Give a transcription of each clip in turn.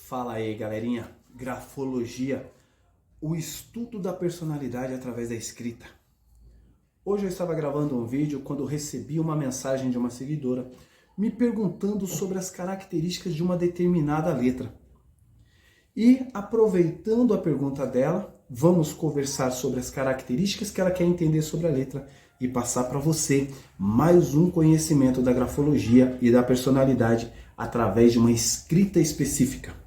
Fala aí, galerinha. Grafologia, o estudo da personalidade através da escrita. Hoje eu estava gravando um vídeo quando recebi uma mensagem de uma seguidora me perguntando sobre as características de uma determinada letra. E aproveitando a pergunta dela, vamos conversar sobre as características que ela quer entender sobre a letra e passar para você mais um conhecimento da grafologia e da personalidade através de uma escrita específica.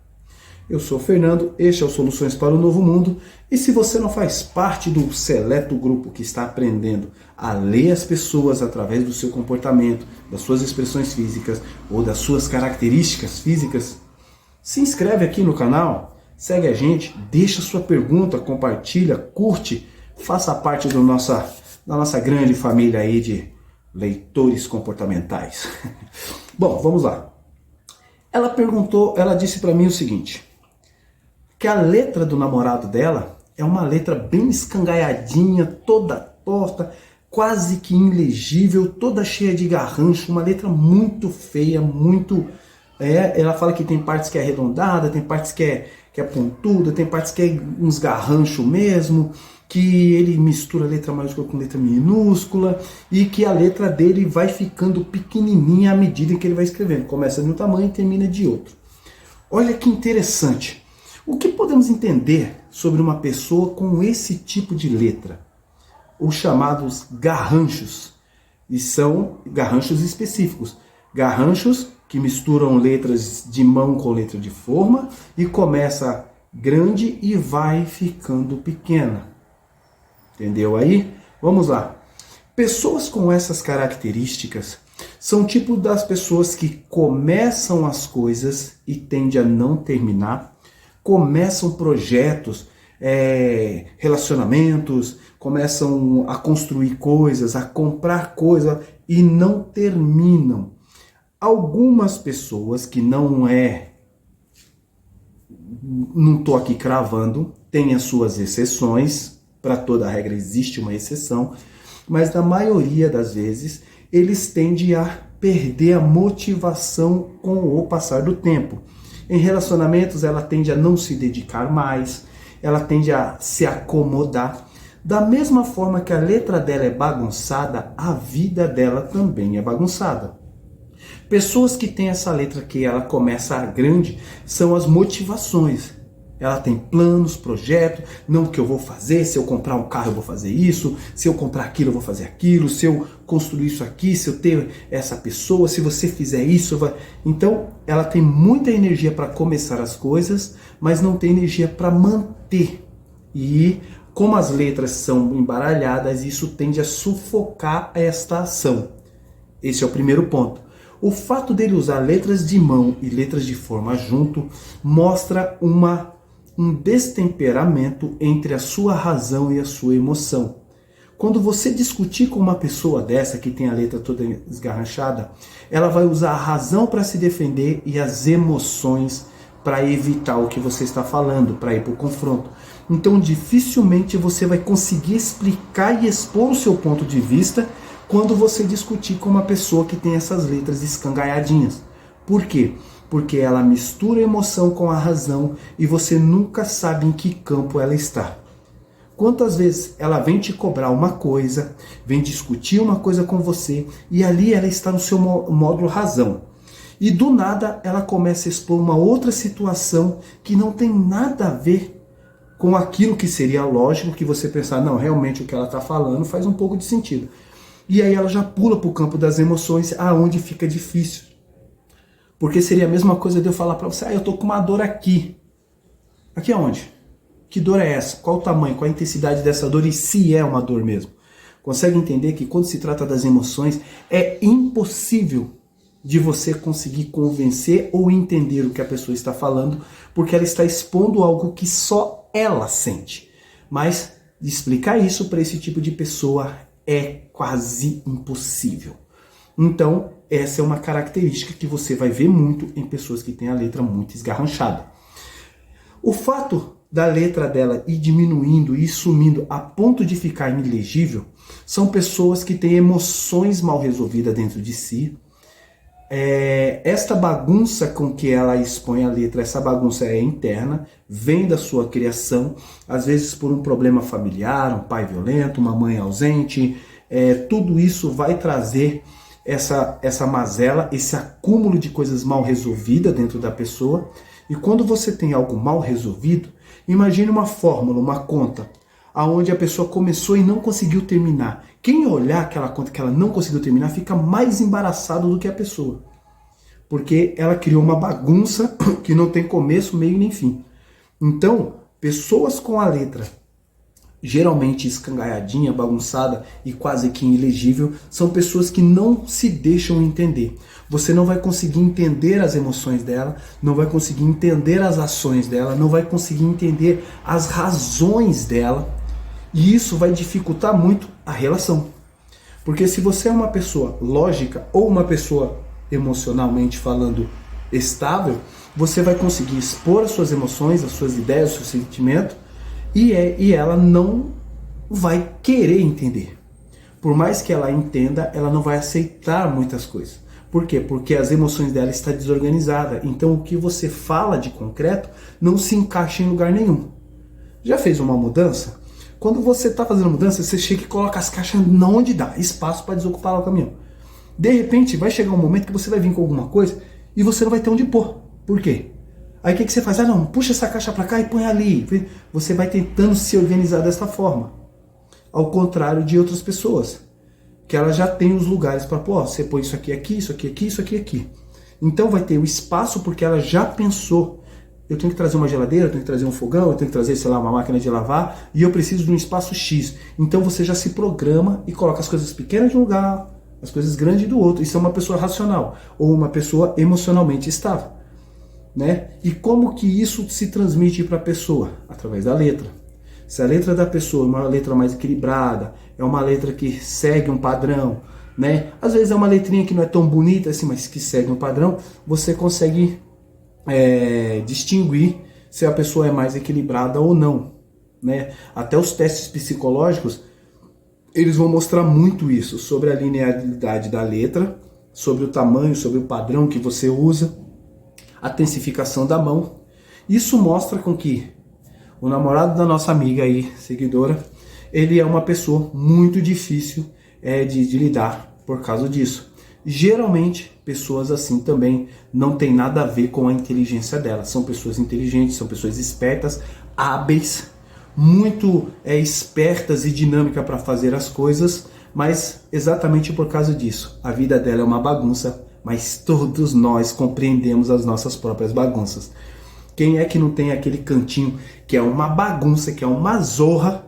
Eu sou o Fernando, este é o Soluções para o Novo Mundo, e se você não faz parte do seleto grupo que está aprendendo a ler as pessoas através do seu comportamento, das suas expressões físicas ou das suas características físicas, se inscreve aqui no canal, segue a gente, deixa sua pergunta, compartilha, curte, faça parte da nossa grande família aí de leitores comportamentais. Bom, vamos lá. Ela disse para mim o seguinte, que a letra do namorado dela é uma letra bem escangaiadinha, toda torta, quase que ilegível, toda cheia de garrancho, uma letra muito feia, ela fala que tem partes que é arredondada, tem partes que é pontuda, tem partes que é uns garranchos mesmo, que ele mistura letra maiúscula com letra minúscula e que a letra dele vai ficando pequenininha à medida que ele vai escrevendo. Começa de um tamanho e termina de outro. Olha que interessante. O que podemos entender sobre uma pessoa com esse tipo de letra? Os chamados garranchos. E são garranchos específicos. Garranchos que misturam letras de mão com letra de forma e começa grande e vai ficando pequena. Entendeu aí? Vamos lá. Pessoas com essas características são tipo das pessoas que começam as coisas e tendem a não terminar, começam projetos, relacionamentos, começam a construir coisas, a comprar coisas e não terminam. Algumas pessoas que não estou aqui cravando, tem as suas exceções, para toda regra existe uma exceção, mas na maioria das vezes eles tendem a perder a motivação com o passar do tempo. Em relacionamentos ela tende a não se dedicar mais, ela tende a se acomodar. Da mesma forma que a letra dela é bagunçada, a vida dela também é bagunçada. Pessoas que têm essa letra que ela começa grande são as motivações. Ela tem planos, projetos, não o que eu vou fazer, se eu comprar um carro eu vou fazer isso, se eu comprar aquilo eu vou fazer aquilo, se eu construir isso aqui, se eu ter essa pessoa, se você fizer isso... Então, ela tem muita energia para começar as coisas, mas não tem energia para manter. E como as letras são embaralhadas, isso tende a sufocar esta ação. Esse é o primeiro ponto. O fato dele usar letras de mão e letras de forma junto mostra um destemperamento entre a sua razão e a sua emoção. Quando você discutir com uma pessoa dessa que tem a letra toda esgarrachada, ela vai usar a razão para se defender e as emoções para evitar o que você está falando, para ir para o confronto. Então dificilmente você vai conseguir explicar e expor o seu ponto de vista quando você discutir com uma pessoa que tem essas letras escangaiadinhas. Por quê? Porque ela mistura a emoção com a razão e você nunca sabe em que campo ela está. Quantas vezes ela vem te cobrar uma coisa, vem discutir uma coisa com você e ali ela está no seu módulo razão. E do nada ela começa a expor uma outra situação que não tem nada a ver com aquilo que seria lógico que você pensar, não, realmente o que ela está falando faz um pouco de sentido. E aí ela já pula para o campo das emoções, aonde fica difícil. Porque seria a mesma coisa de eu falar para você, eu tô com uma dor aqui. Aqui aonde? Que dor é essa? Qual o tamanho? Qual a intensidade dessa dor? E se é uma dor mesmo? Consegue entender que quando se trata das emoções, é impossível de você conseguir convencer ou entender o que a pessoa está falando, porque ela está expondo algo que só ela sente. Mas explicar isso para esse tipo de pessoa é quase impossível. Então, essa é uma característica que você vai ver muito em pessoas que têm a letra muito esgarranchada. O fato da letra dela ir diminuindo e sumindo a ponto de ficar ilegível são pessoas que têm emoções mal resolvidas dentro de si, esta bagunça com que ela expõe a letra, essa bagunça é interna, vem da sua criação, às vezes por um problema familiar, um pai violento, uma mãe ausente, tudo isso vai trazer essa mazela, esse acúmulo de coisas mal resolvidas dentro da pessoa. E quando você tem algo mal resolvido, imagine uma fórmula, uma conta, aonde a pessoa começou e não conseguiu terminar. Quem olhar aquela conta que ela não conseguiu terminar fica mais embaraçado do que a pessoa. Porque ela criou uma bagunça que não tem começo, meio nem fim. Então, pessoas com a letra geralmente escangalhadinha, bagunçada e quase que ilegível, são pessoas que não se deixam entender. Você não vai conseguir entender as emoções dela, não vai conseguir entender as ações dela, não vai conseguir entender as razões dela, e isso vai dificultar muito a relação. Porque se você é uma pessoa lógica ou uma pessoa emocionalmente falando estável, você vai conseguir expor as suas emoções, as suas ideias, os seus sentimentos, e ela não vai querer entender. Por mais que ela entenda, ela não vai aceitar muitas coisas. Por quê? Porque as emoções dela estão desorganizadas. Então o que você fala de concreto não se encaixa em lugar nenhum. Já fez uma mudança? Quando você está fazendo mudança, você chega e coloca as caixas onde dá, espaço para desocupar lá o caminhão. De repente, vai chegar um momento que você vai vir com alguma coisa e você não vai ter onde pôr. Por quê? Aí o que você faz? Ah não, puxa essa caixa para cá e põe ali. Você vai tentando se organizar dessa forma. Ao contrário de outras pessoas, que ela já tem os lugares para pôr. Você põe isso aqui, aqui, isso aqui, aqui, isso aqui, aqui. Então vai ter o espaço porque ela já pensou. Eu tenho que trazer uma geladeira, eu tenho que trazer um fogão, eu tenho que trazer, sei lá, uma máquina de lavar, e eu preciso de um espaço X. Então você já se programa e coloca as coisas pequenas de um lugar, as coisas grandes do outro. Isso é uma pessoa racional, ou uma pessoa emocionalmente estável. Né? E como que isso se transmite para a pessoa? Através da letra. Se a letra da pessoa é uma letra mais equilibrada, é uma letra que segue um padrão, né? Às vezes é uma letrinha que não é tão bonita assim, mas que segue um padrão, você consegue distinguir se a pessoa é mais equilibrada ou não, né? Até os testes psicológicos, eles vão mostrar muito isso, sobre a linearidade da letra, sobre o tamanho, sobre o padrão que você usa, a tensificação da mão. Isso mostra com que o namorado da nossa amiga aí, seguidora, ele é uma pessoa muito difícil de lidar por causa disso. Geralmente, pessoas assim também não tem nada a ver com a inteligência dela. São pessoas inteligentes, são pessoas espertas, hábeis, muito espertas e dinâmicas para fazer as coisas, mas exatamente por causa disso. A vida dela é uma bagunça, mas todos nós compreendemos as nossas próprias bagunças. Quem é que não tem aquele cantinho que é uma bagunça, que é uma zorra,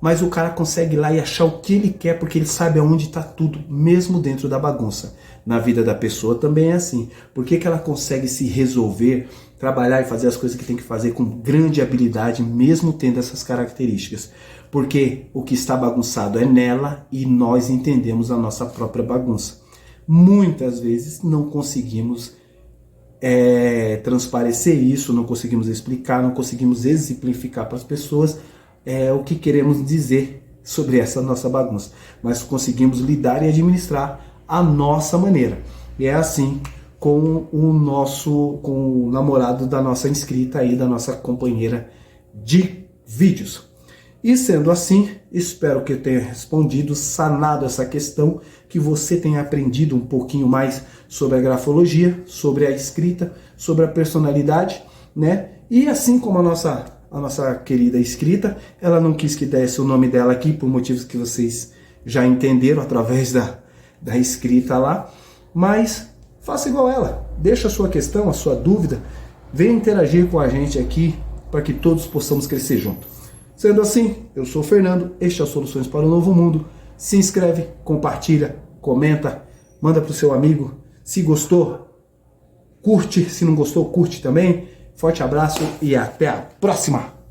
mas o cara consegue ir lá e achar o que ele quer porque ele sabe aonde está tudo, mesmo dentro da bagunça. Na vida da pessoa também é assim. Por que ela consegue se resolver, trabalhar e fazer as coisas que tem que fazer com grande habilidade, mesmo tendo essas características? Porque o que está bagunçado é nela e nós entendemos a nossa própria bagunça. Muitas vezes não conseguimos transparecer isso, não conseguimos explicar, não conseguimos exemplificar para as pessoas o que queremos dizer sobre essa nossa bagunça, mas conseguimos lidar e administrar a nossa maneira. E é assim com o namorado da nossa inscrita aí, da nossa companheira de vídeos. E sendo assim, espero que eu tenha respondido, sanado essa questão, que você tenha aprendido um pouquinho mais sobre a grafologia, sobre a escrita, sobre a personalidade, né? E assim como a nossa querida escrita, ela não quis que desse o nome dela aqui, por motivos que vocês já entenderam através da escrita lá, mas faça igual ela, deixa a sua questão, a sua dúvida, venha interagir com a gente aqui, para que todos possamos crescer junto. Sendo assim, eu sou o Fernando, este é o Soluções para o Novo Mundo. Se inscreve, compartilha, comenta, manda para o seu amigo. Se gostou, curte. Se não gostou, curte também. Forte abraço e até a próxima!